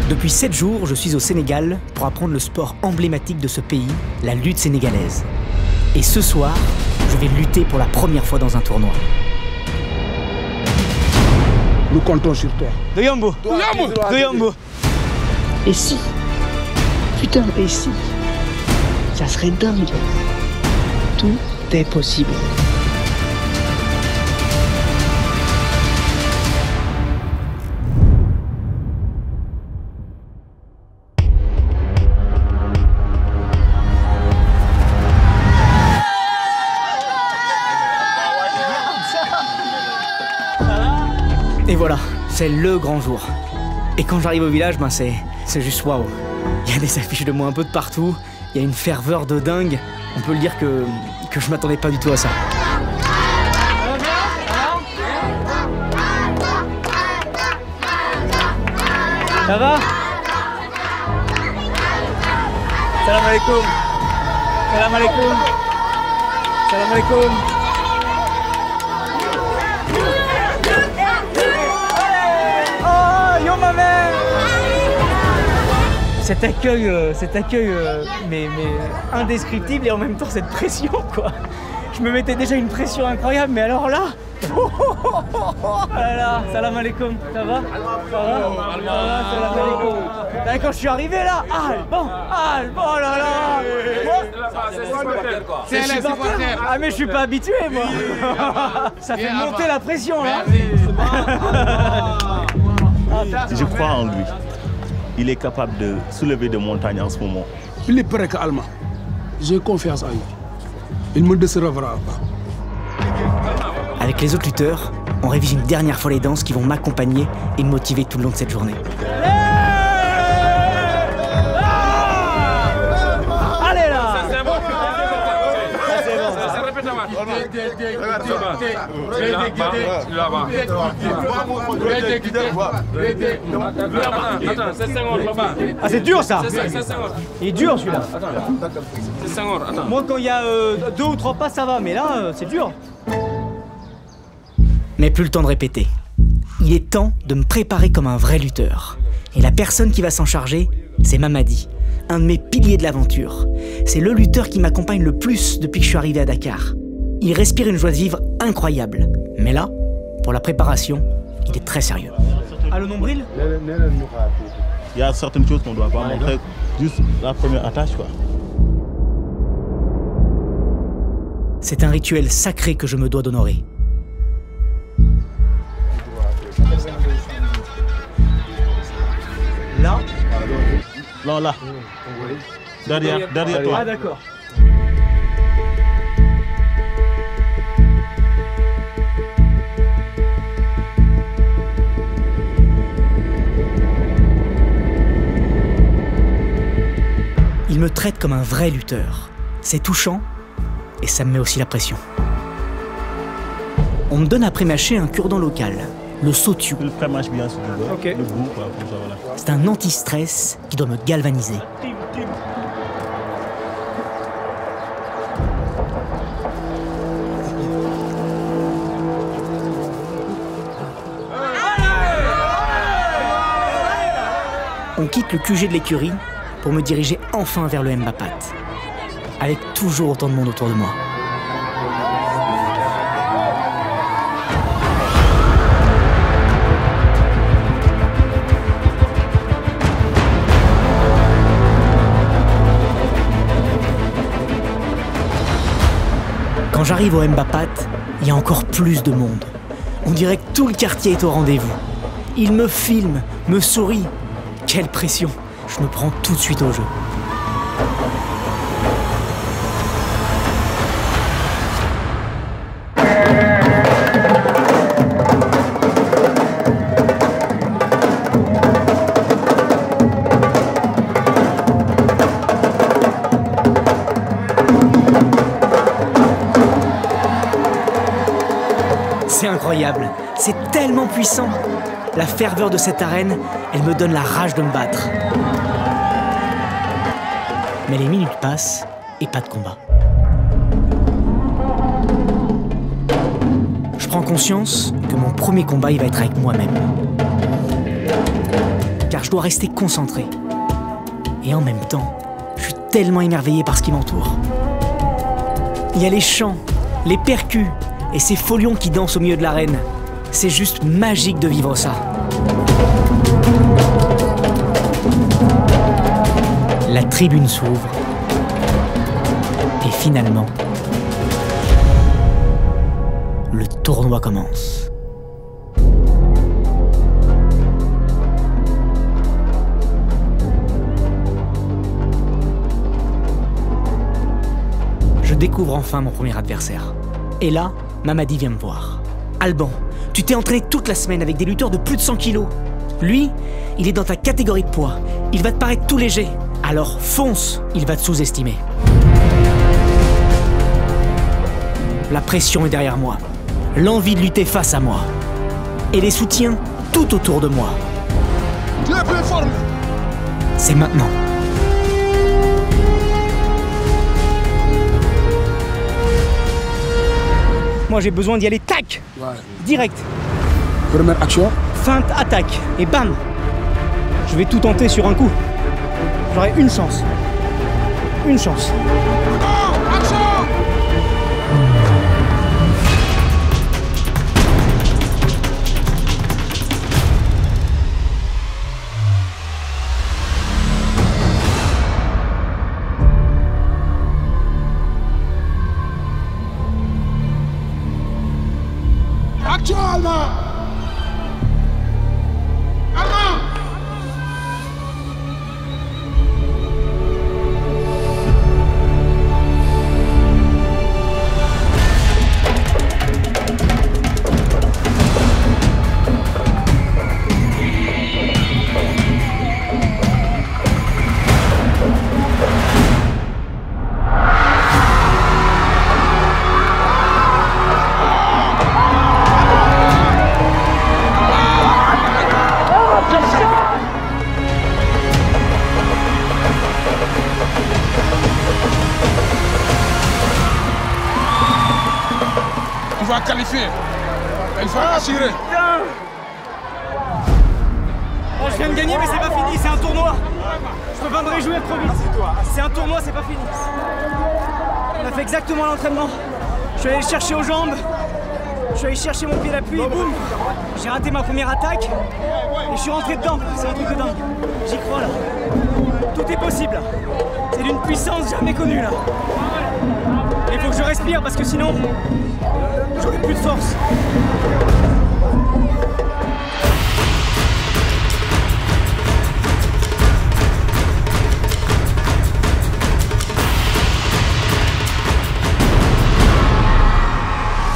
Depuis 7 jours, je suis au Sénégal pour apprendre le sport emblématique de ce pays, la lutte sénégalaise. Et ce soir, je vais lutter pour la première fois dans un tournoi. Nous comptons sur toi. Doyambo, Doyambo. Et si, putain, et si, ça serait dingue. Tout est possible. Et voilà, c'est le grand jour. Et quand j'arrive au village, ben c'est juste waouh. Il y a des affiches de moi un peu de partout, il y a une ferveur de dingue. On peut le dire que je m'attendais pas du tout à ça. Ça va? Salam alaikum. Salam alaikum. Salam alaikum. Oh, yo ma mère. Cet accueil mais indescriptible et en même temps cette pression quoi. Je me mettais déjà une pression incroyable, mais alors là, oh là là, salam alaikum, ça va? Ça va? Salam alaikum. Là, quand je suis arrivé là, bon, oh là là. C'est les supporters. Ah mais je suis pas habitué moi. Ça fait monter la pression là. Je crois en lui. Il est capable de soulever des montagnes en ce moment. Il est prêt qu'Allemand. J'ai confiance en lui. Il me décevra pas. Avec les autres lutteurs, on révise une dernière fois les danses qui vont m'accompagner et me motiver tout le long de cette journée. Allez là! Ah c'est dur ça! Il est dur celui-là. Moi quand il y a 2 ou 3 pas ça va, mais là c'est dur. Mais plus le temps de répéter. Il est temps de me préparer comme un vrai lutteur. Et la personne qui va s'en charger, c'est Mamadi, un de mes piliers de l'aventure. C'est le lutteur qui m'accompagne le plus depuis que je suis arrivé à Dakar. Il respire une joie de vivre incroyable. Mais là, pour la préparation, il est très sérieux. Ah, le nombril? Il y a certaines choses qu'on ne doit pas montrer, juste la première attache quoi. C'est un rituel sacré que je me dois d'honorer. Là? Non, là. Derrière toi. Ah d'accord. Il me traite comme un vrai lutteur. C'est touchant et ça me met aussi la pression. On me donne après mâcher un cure-dent local, le sotiu. Le pré-mâche bien sur le Okay. le goût, quoi, comme ça, voilà. C'est un anti-stress qui doit me galvaniser. On quitte le QG de l'écurie pour me diriger enfin vers le Mbapat, avec toujours autant de monde autour de moi. Quand j'arrive au Mbapat, il y a encore plus de monde. On dirait que tout le quartier est au rendez-vous. Il me filme, me sourit. Quelle pression! Je me prends tout de suite au jeu. C'est incroyable, c'est tellement puissant. La ferveur de cette arène, elle me donne la rage de me battre. Mais les minutes passent et pas de combat. Je prends conscience que mon premier combat, il va être avec moi-même. Car car je dois rester concentré. Et en même temps, je suis tellement émerveillé par ce qui m'entoure. Il y a les chants, les percus et ces folions qui dansent au milieu de l'arène. C'est juste magique de vivre ça. La tribune s'ouvre. Et finalement, le tournoi commence. Je découvre enfin mon premier adversaire. Et là, Mamadi vient me voir. Alban, tu t'es entraîné toute la semaine avec des lutteurs de plus de 100 kilos. Lui, il est dans ta catégorie de poids. Il va te paraître tout léger. Alors fonce, il va te sous-estimer. La pression est derrière moi. L'envie de lutter face à moi. Et les soutiens tout autour de moi. Tu es plus fort. C'est maintenant. Moi j'ai besoin d'y aller, tac, Ouais. direct. Première action. Feinte, attaque, et bam. Je vais tout tenter sur un coup. J'aurai une chance. Une chance. Action. Action, Alma. Alma. Tu vas qualifier. Il faut assurer. Oh, je viens de gagner, mais c'est pas fini, c'est un tournoi. Je peux pas me réjouir trop vite. C'est un tournoi, c'est pas fini. On a fait exactement l'entraînement. Je suis allé le chercher aux jambes. Je suis allé chercher mon pied d'appui et boum. J'ai raté ma première attaque. Et je suis rentré dedans. C'est un truc de dingue. J'y crois là. Tout est possible. C'est d'une puissance jamais connue là. Et il faut que je respire parce que sinon, j'aurai plus de force.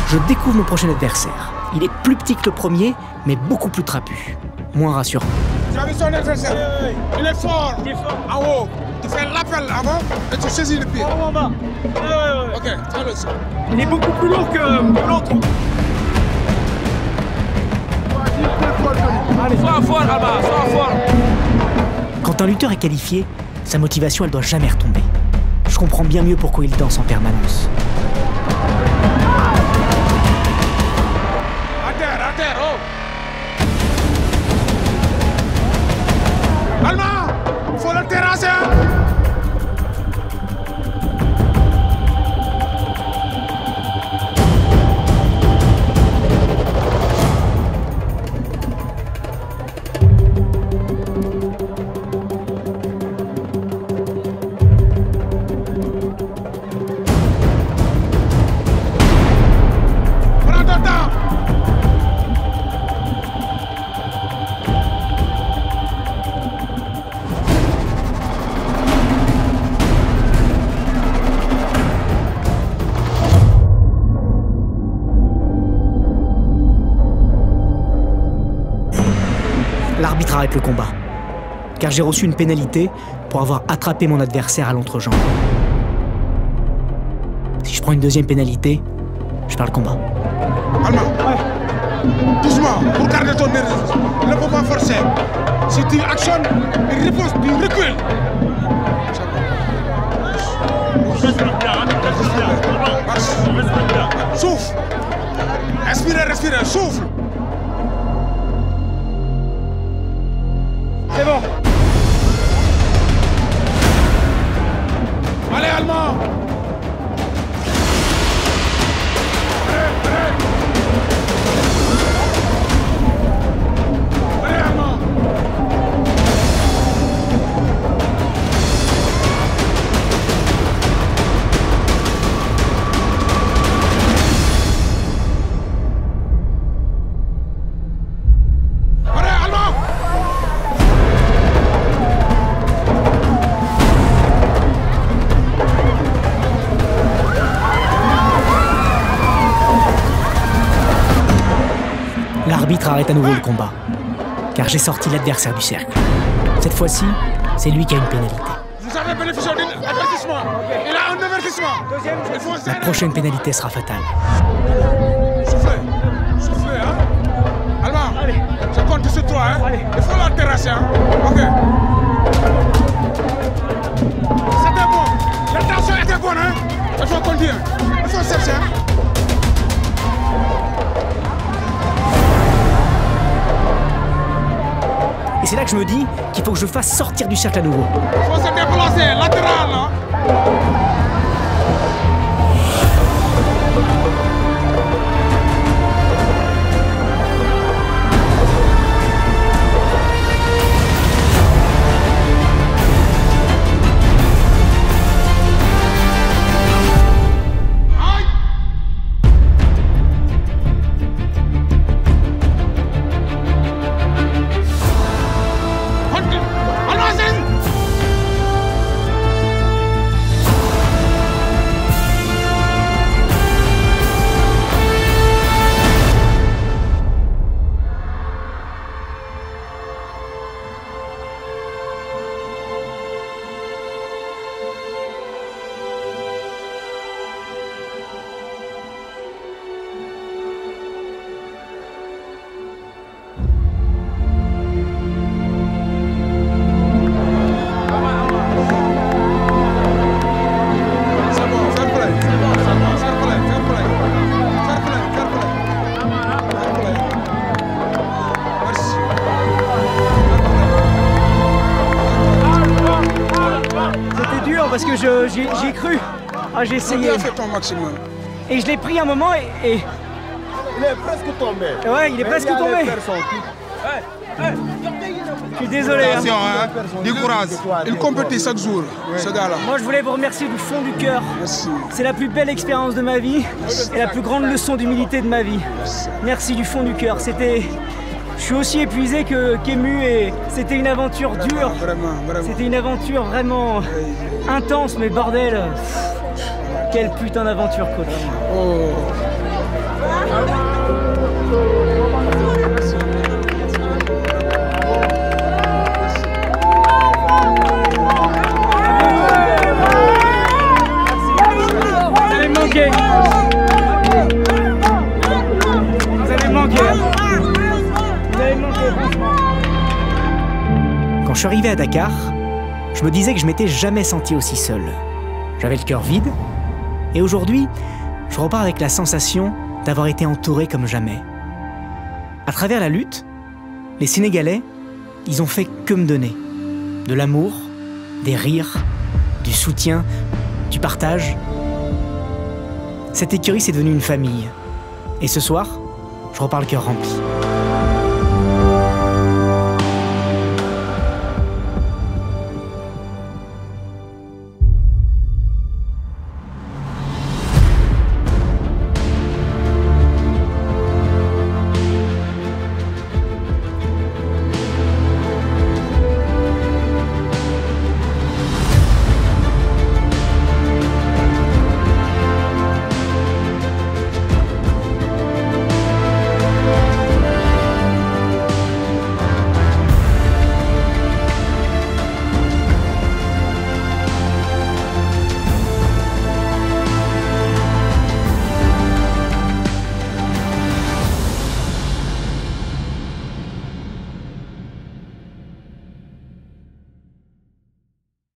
Je découvre mon prochain adversaire. Il est plus petit que le premier, mais beaucoup plus trapu. Moins rassurant. Tu as vu son adversaire? Il est fort. Il est fort. En haut. Tu fais l'appel avant et tu saisis le pied. En bas. Ouais. Ok, tiens-le ça. Il est beaucoup plus lourd que l'autre. Allez, sois fort, Alba, sois fort. Quand un lutteur est qualifié, sa motivation elle doit jamais retomber. Je comprends bien mieux pourquoi il danse en permanence. À terre, oh. Alma, il faut le terrasser. Prends ton temps. L'arbitre arrête le combat, car j'ai reçu une pénalité pour avoir attrapé mon adversaire à l'entrejambe. Si je prends une deuxième pénalité, je perds le combat. Alma, doucement, pour garder ton nerf. Ne faut pas forcer. Si tu actionnes, il repose, tu recules. Souffle. Respirez, souffle. C'est bon. Allez, Allemand. Allez, Allemand. L'arbitre arrête à nouveau le combat, car j'ai sorti l'adversaire du cercle. Cette fois-ci, c'est lui qui a une pénalité. Vous avez bénéficié d'un avertissement. Il a un avertissement. La prochaine pénalité sera fatale. Soufflez. Soufflez, hein. Allemand, Allez. je compte sur toi, hein. Allez. Il faut la terrasser, hein. Ok. C'était bon. L'intention était bonne, hein. Il faut continuer. Il faut chercher, hein. Et c'est là que je me dis qu'il faut que je fasse sortir du cercle à nouveau. Il faut se déplacer, latéral, là. Parce que j'y ai cru. Ah, j'ai essayé. Tu as fait ton maximum. Et je l'ai pris un moment et... Il est presque tombé. Ouais, il est presque tombé. Je suis désolé. Attention, hein. Du courage. Il compétit chaque jour, ce gars-là. Moi, je voulais vous remercier du fond du cœur. Merci. C'est la plus belle expérience de ma vie et la plus grande leçon d'humilité de ma vie. Merci du fond du cœur. C'était... Je suis aussi épuisé qu'ému et c'était une aventure dure. Vraiment. C'était une aventure vraiment intense, mais bordel. Quelle putain d'aventure, coach. Oh. Vous allez me manquer. Vous allez me manquer. Quand je suis arrivé à Dakar, je me disais que je m'étais jamais senti aussi seul. J'avais le cœur vide, et aujourd'hui, je repars avec la sensation d'avoir été entouré comme jamais. À travers la lutte, les Sénégalais, ils ont fait que me donner. De l'amour, des rires, du soutien, du partage. Cette écurie, c'est devenu une famille. Et ce soir, je repars le cœur rempli.